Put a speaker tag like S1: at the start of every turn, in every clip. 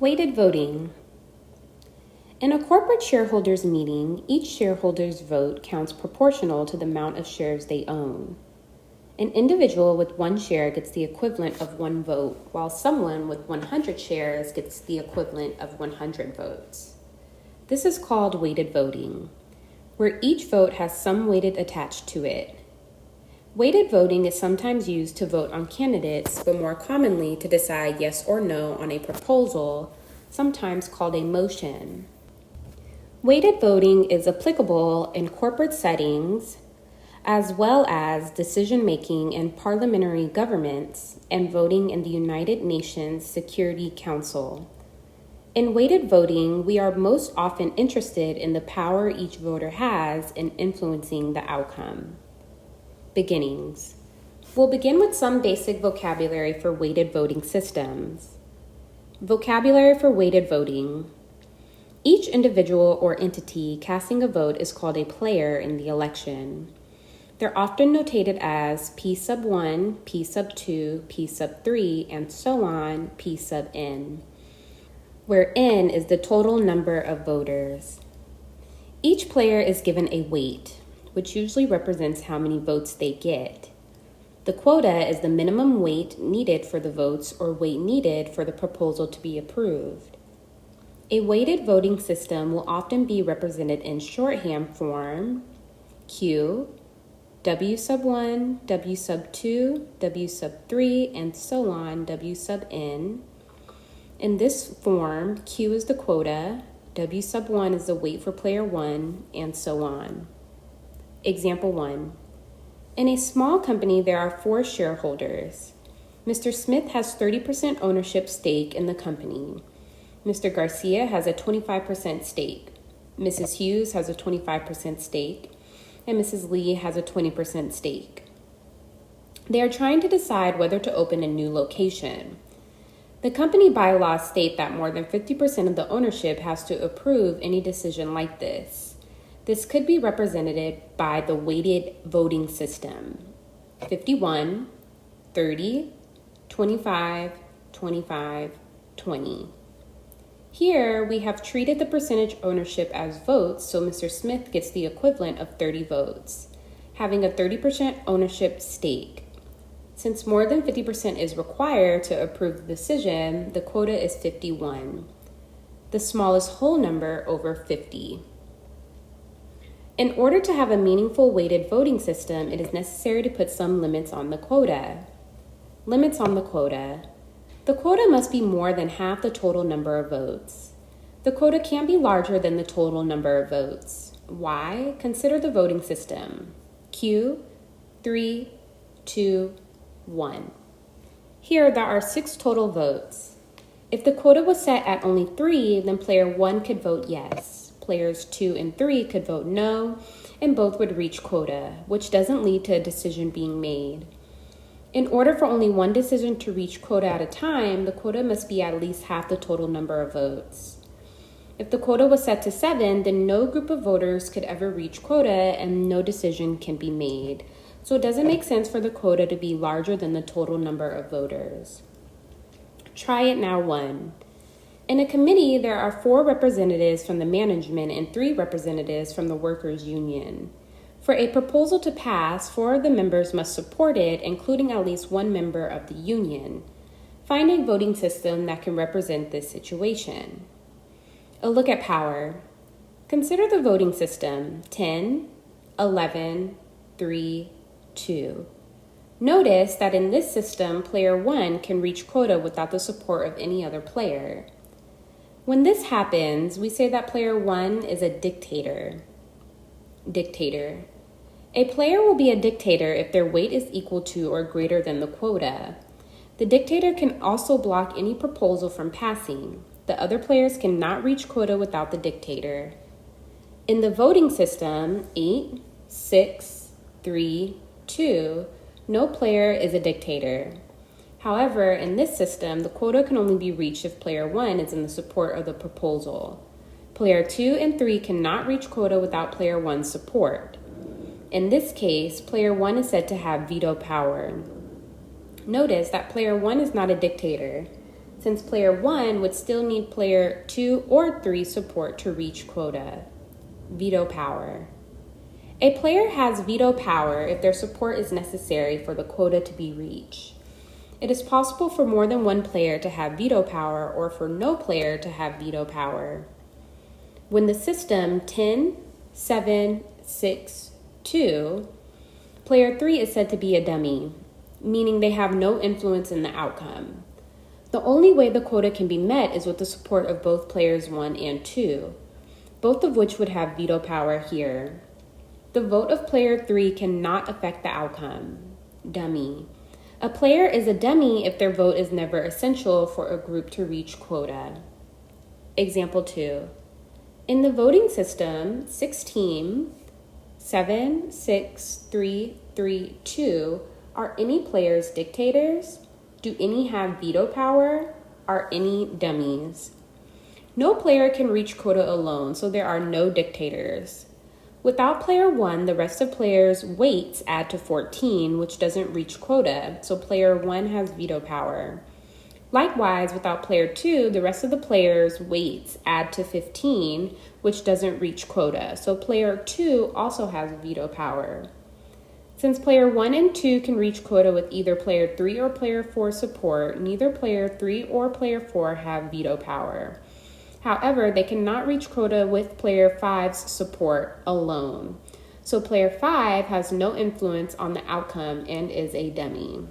S1: Weighted voting. In a corporate shareholders meeting, each shareholder's vote counts proportional to the amount of shares they own. An individual with 1 share gets the equivalent of 1 vote, while someone with 100 shares gets the equivalent of 100 votes. This is called weighted voting, where each vote has some weighted attached to it. Weighted voting is sometimes used to vote on candidates, but more commonly to decide yes or no on a proposal, sometimes called a motion. Weighted voting is applicable in corporate settings, as well as decision-making in parliamentary governments and voting in the United Nations Security Council. In weighted voting, we are most often interested in the power each voter has in influencing the outcome. Beginnings. We'll begin with some basic vocabulary for weighted voting systems. Vocabulary for weighted voting. Each individual or entity casting a vote is called a player in the election. They're often notated as P sub 1, P sub 2, P sub 3, and so on, P sub n, where n is the total number of voters. Each player is given a weight, which usually represents how many votes they get. The quota is the minimum weight needed for the votes or weight needed for the proposal to be approved. A weighted voting system will often be represented in shorthand form Q, W sub 1, W sub 2, W sub 3, and so on, W sub n. In this form, Q is the quota, W sub 1 is the weight for player 1, and so on. Example 1. In a small company, there are 4 shareholders. Mr. Smith has 30% ownership stake in the company. Mr. Garcia has a 25% stake. Mrs. Hughes has a 25% stake. And Mrs. Lee has a 20% stake. They are trying to decide whether to open a new location. The company bylaws state that more than 50% of the ownership has to approve any decision like this. This could be represented by the weighted voting system: 51, 30, 25, 25, 20. Here, we have treated the percentage ownership as votes, so Mr. Smith gets the equivalent of 30 votes, having a 30% ownership stake. Since more than 50% is required to approve the decision, the quota is 51, the smallest whole number over 50. In order to have a meaningful weighted voting system, it is necessary to put some limits on the quota. Limits on the quota. The quota must be more than half the total number of votes. The quota can't be larger than the total number of votes. Why? Consider the voting system. Q, 3, 2, 1. Here, there are 6 total votes. If the quota was set at only 3, then player 1 could vote yes. Players 2 and 3 could vote no, and both would reach quota, which doesn't lead to a decision being made. In order for only one decision to reach quota at a time, the quota must be at least half the total number of votes. If the quota was set to 7, then no group of voters could ever reach quota and no decision can be made. So it doesn't make sense for the quota to be larger than the total number of voters. Try it now 1. In a committee, there are 4 representatives from the management and 3 representatives from the workers' union. For a proposal to pass, 4 of the members must support it, including at least 1 member of the union. Find a voting system that can represent this situation. A look at power. Consider the voting system: 10, 11, 3, 2. Notice that in this system, player 1 can reach quota without the support of any other player. When this happens, we say that player 1 is a dictator. Dictator. A player will be a dictator if their weight is equal to or greater than the quota. The dictator can also block any proposal from passing. The other players cannot reach quota without the dictator. In the voting system, 8, 6, 3, 2, no player is a dictator. However, in this system, the quota can only be reached if player 1 is in the support of the proposal. Player 2 and 3 cannot reach quota without player 1's support. In this case, player 1 is said to have veto power. Notice that player 1 is not a dictator. since player 1 would still need player 2 or 3 support to reach quota. Veto power. A player has veto power if their support is necessary for the quota to be reached. It is possible for more than one player to have veto power or for no player to have veto power. When the system 10, 7, 6, 2, player 3 is said to be a dummy, meaning they have no influence in the outcome. The only way the quota can be met is with the support of both players 1 and 2, both of which would have veto power here. The vote of player 3 cannot affect the outcome. Dummy. A player is a dummy if their vote is never essential for a group to reach quota. Example 2. In the voting system, 16, 7, 6, 3, 3, 2, are any players dictators? Do any have veto power? Are any dummies? No player can reach quota alone, so there are no dictators. Without player 1, the rest of players' weights add to 14, which doesn't reach quota, so player 1 has veto power. Likewise, without player 2, the rest of the players' weights add to 15, which doesn't reach quota, so player 2 also has veto power. Since player 1 and 2 can reach quota with either player 3 or player 4 support, neither player 3 or player 4 have veto power. However, they cannot reach quota with player 5's support alone, so player 5 has no influence on the outcome and is a dummy.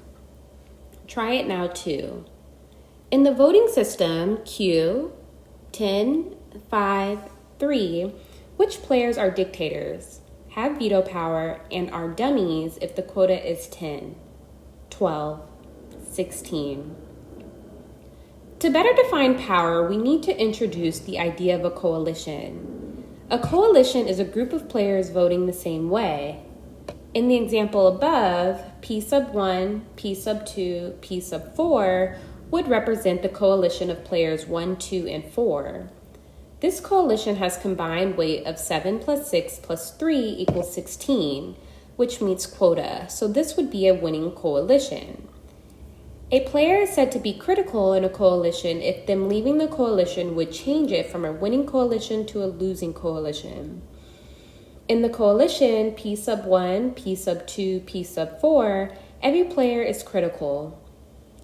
S1: Try it now too. In the voting system, Q, 10, 5, 3, which players are dictators, have veto power, and are dummies if the quota is 10, 12, 16? To better define power, we need to introduce the idea of a coalition. A coalition is a group of players voting the same way. In the example above, P sub 1, P sub 2, P sub 4 would represent the coalition of players 1, 2, and 4. This coalition has combined weight of 7 plus 6 plus 3 equals 16, which meets quota, so this would be a winning coalition. A player is said to be critical in a coalition if them leaving the coalition would change it from a winning coalition to a losing coalition. In the coalition P sub 1, P sub 2, P sub 4, every player is critical.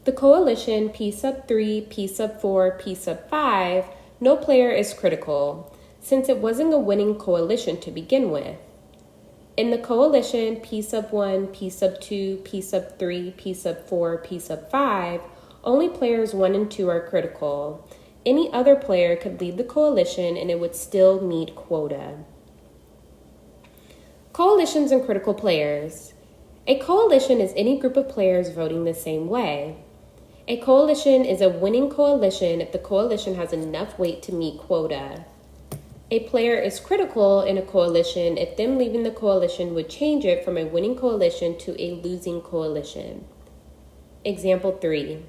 S1: The coalition P sub 3, P sub 4, P sub 5, no player is critical, since it wasn't a winning coalition to begin with. In the coalition P sub 1, P sub 2, P sub 3, P sub 4, P sub 5, only players 1 and 2 are critical. Any other player could lead the coalition and it would still meet quota. Coalitions and critical players. A coalition is any group of players voting the same way. A coalition is a winning coalition if the coalition has enough weight to meet quota. A player is critical in a coalition if them leaving the coalition would change it from a winning coalition to a losing coalition. Example 3.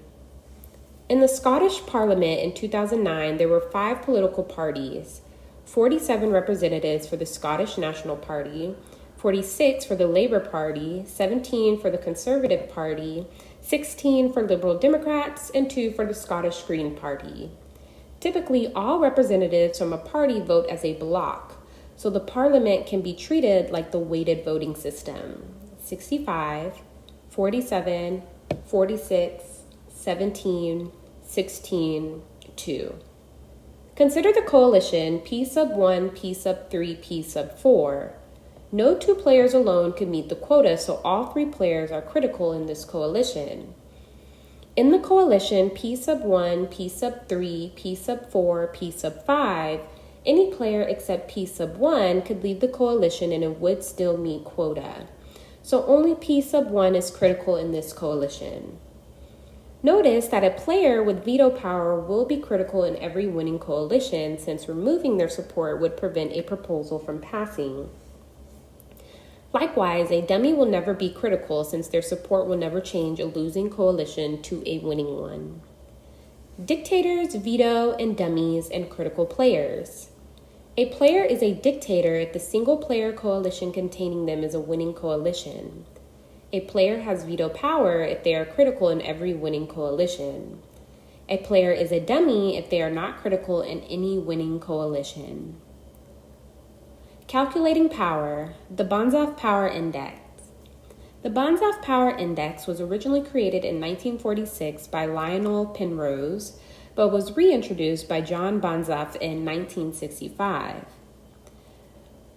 S1: In the Scottish Parliament in 2009, there were 5 political parties, 47 representatives for the Scottish National Party, 46 for the Labour Party, 17 for the Conservative Party, 16 for Liberal Democrats, and 2 for the Scottish Green Party. Typically, all representatives from a party vote as a block, so the parliament can be treated like the weighted voting system. 65, 47, 46, 17, 16, 2. Consider the coalition P sub 1, P sub 3, P sub 4. No 2 players alone could meet the quota, so all 3 players are critical in this coalition. In the coalition P sub 1, P sub 3, P sub 4, P sub 5, any player except P sub 1 could leave the coalition and it would still meet quota. So only P sub 1 is critical in this coalition. Notice that a player with veto power will be critical in every winning coalition, since removing their support would prevent a proposal from passing. Likewise, a dummy will never be critical, since their support will never change a losing coalition to a winning one. Dictators, veto, and dummies, and critical players. A player is a dictator if the single-player coalition containing them is a winning coalition. A player has veto power if they are critical in every winning coalition. A player is a dummy if they are not critical in any winning coalition. Calculating power, the Banzhaf Power Index. The Banzhaf Power Index was originally created in 1946 by Lionel Penrose, but was reintroduced by John Banzhaf in 1965.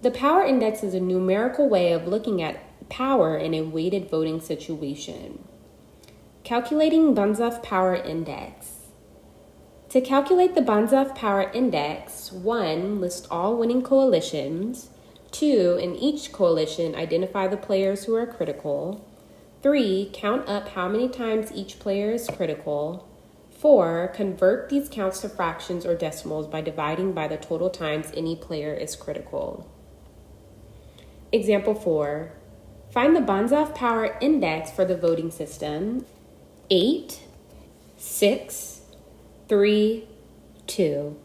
S1: The Power Index is a numerical way of looking at power in a weighted voting situation. Calculating Banzhaf Power Index. To calculate the Banzhaf Power Index, 1. List all winning coalitions. 2. In each coalition, identify the players who are critical. 3. Count up how many times each player is critical. 4. Convert these counts to fractions or decimals by dividing by the total times any player is critical. Example 4. Find the Banzhaf Power Index for the voting system. 8, 6, 3, 2.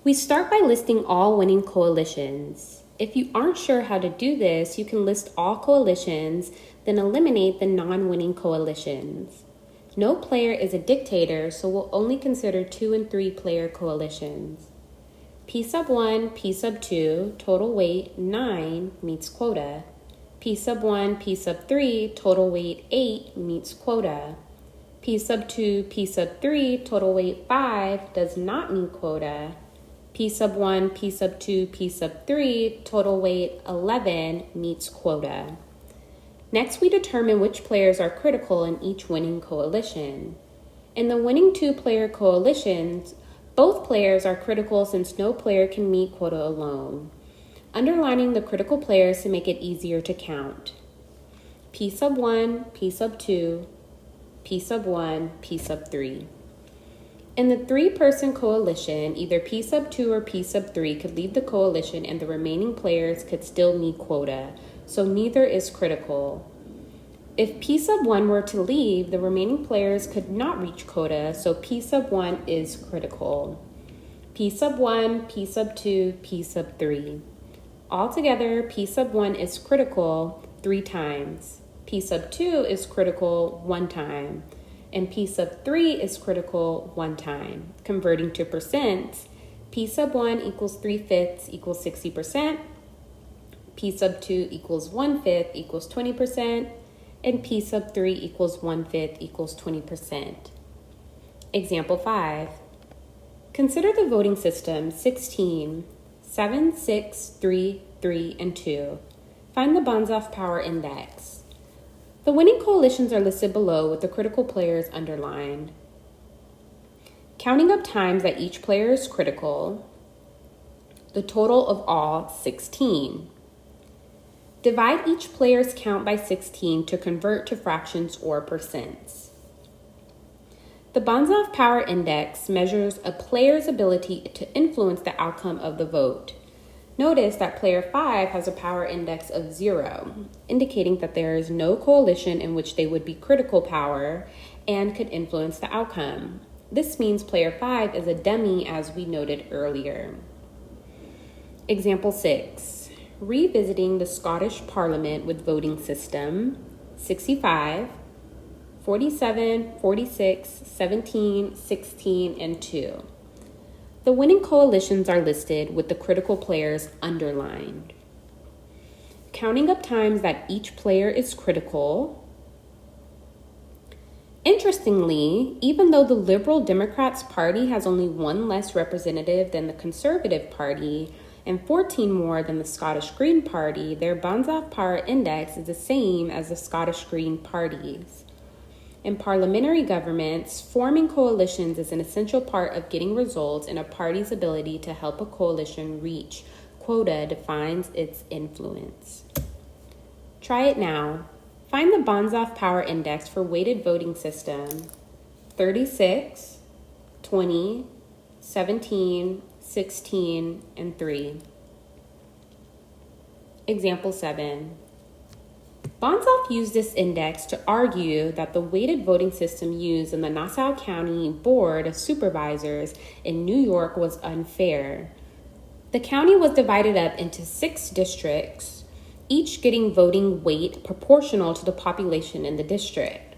S1: We start by listing all winning coalitions. If you aren't sure how to do this, you can list all coalitions, then eliminate the non-winning coalitions. No player is a dictator, so we'll only consider 2 and 3 player coalitions. P sub 1, P sub 2, total weight 9 meets quota. P sub 1, P sub 3, total weight 8 meets quota. P sub 2, P sub 3, total weight 5 does not meet quota. P sub 1, P sub 2, P sub 3, total weight 11 meets quota. Next, we determine which players are critical in each winning coalition. In the winning 2-player coalitions, both players are critical since no player can meet quota alone. Underlining the critical players to make it easier to count. P sub 1, P sub 2, P sub 1, P sub 3. In the 3-person coalition, either P sub 2 or P sub 3 could leave the coalition and the remaining players could still meet quota, so neither is critical. If P sub 1 were to leave, the remaining players could not reach quota, so P sub 1 is critical. P sub 1, P sub 2, P sub 3. Altogether, P sub 1 is critical 3 times. P sub 2 is critical 1 time, and P sub 3 is critical 1 time. Converting to percent, P sub 1 equals 3/5 equals 60%, P sub 2 equals 1/5 equals 20%, and P sub 3 equals 1/5 equals 20%. Example 5. Consider the voting system 16, 7, 6, 3, 3, and 2. Find the Banzhaf Power Index. The winning coalitions are listed below with the critical players underlined. Counting up times that each player is critical, the total of all 16. Divide each player's count by 16 to convert to fractions or percents. The Banzhaf Power Index measures a player's ability to influence the outcome of the vote. Notice that player 5 has a power index of 0, indicating that there is no coalition in which they would be critical power and could influence the outcome. This means player 5 is a dummy, as we noted earlier. Example 6. Revisiting the Scottish Parliament with voting system 65, 47, 46, 17, 16, and 2. The winning coalitions are listed with the critical players underlined. Counting up times that each player is critical. Interestingly, even though the Liberal Democrats Party has only 1 less representative than the Conservative Party and 14 more than the Scottish Green Party, their Banzhaf Power Index is the same as the Scottish Green Party's. In parliamentary governments, forming coalitions is an essential part of getting results, and a party's ability to help a coalition reach quota defines its influence. Try it now. Find the Banzhaf Power Index for weighted voting system 36, 20, 17, 16, and 3. Example 7. Banzhaf used this index to argue that the weighted voting system used in the Nassau County Board of Supervisors in New York was unfair. The county was divided up into 6 districts, each getting voting weight proportional to the population in the district.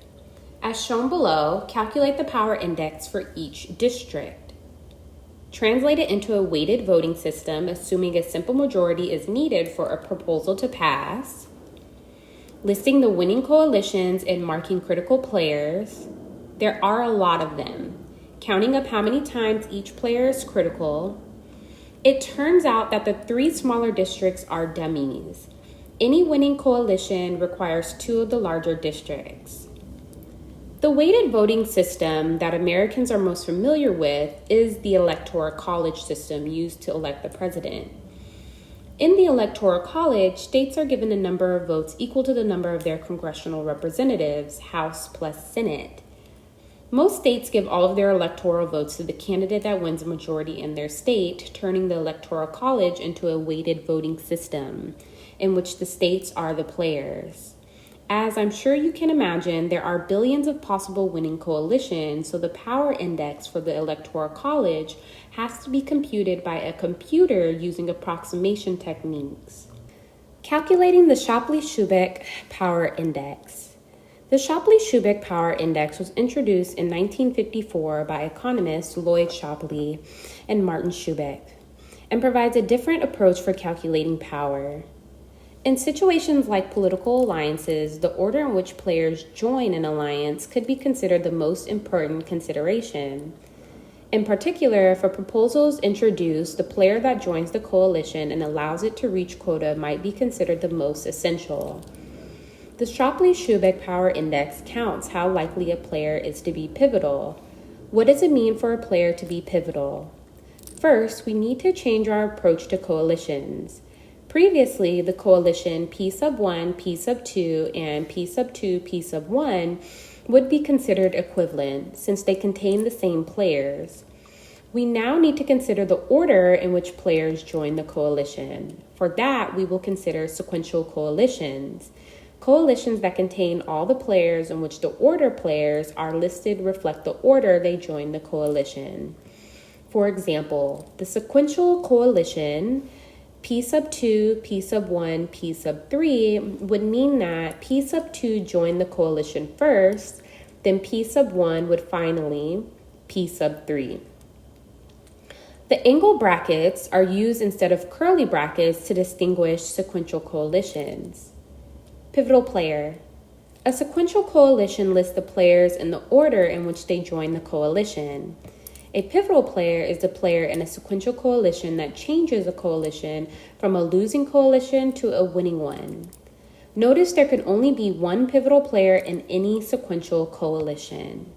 S1: As shown below, calculate the power index for each district. Translate it into a weighted voting system, assuming a simple majority is needed for a proposal to pass. Listing the winning coalitions and marking critical players. There are a lot of them. Counting up how many times each player is critical. It turns out that the 3 smaller districts are dummies. Any winning coalition requires 2 of the larger districts. The weighted voting system that Americans are most familiar with is the Electoral College system used to elect the president. In the Electoral College, states are given a number of votes equal to the number of their congressional representatives, House plus Senate. Most states give all of their electoral votes to the candidate that wins a majority in their state, turning the Electoral College into a weighted voting system, in which the states are the players. As I'm sure you can imagine, there are billions of possible winning coalitions, so the power index for the Electoral College has to be computed by a computer using approximation techniques. Calculating the Shapley-Shubik Power Index. The Shapley-Shubik Power Index was introduced in 1954 by economists Lloyd Shapley and Martin Shubik, and provides a different approach for calculating power. In situations like political alliances, the order in which players join an alliance could be considered the most important consideration. In particular, if a proposal is introduced, the player that joins the coalition and allows it to reach quota might be considered the most essential. The Shapley-Shubik Power Index counts how likely a player is to be pivotal. What does it mean for a player to be pivotal? First, we need to change our approach to coalitions. Previously, the coalition P sub 1, P sub 2, and P sub 2, P sub 1 would be considered equivalent since they contain the same players. We now need to consider the order in which players join the coalition. For that, we will consider sequential coalitions. Coalitions that contain all the players in which the order players are listed reflect the order they join the coalition. For example, the sequential coalition P sub 2, P sub 1, P sub 3 would mean that P sub 2 joined the coalition first, then P sub 1 would finally P sub 3. The angle brackets are used instead of curly brackets to distinguish sequential coalitions. Pivotal player. A sequential coalition lists the players in the order in which they join the coalition. A pivotal player is the player in a sequential coalition that changes a coalition from a losing coalition to a winning one. Notice there can only be one pivotal player in any sequential coalition.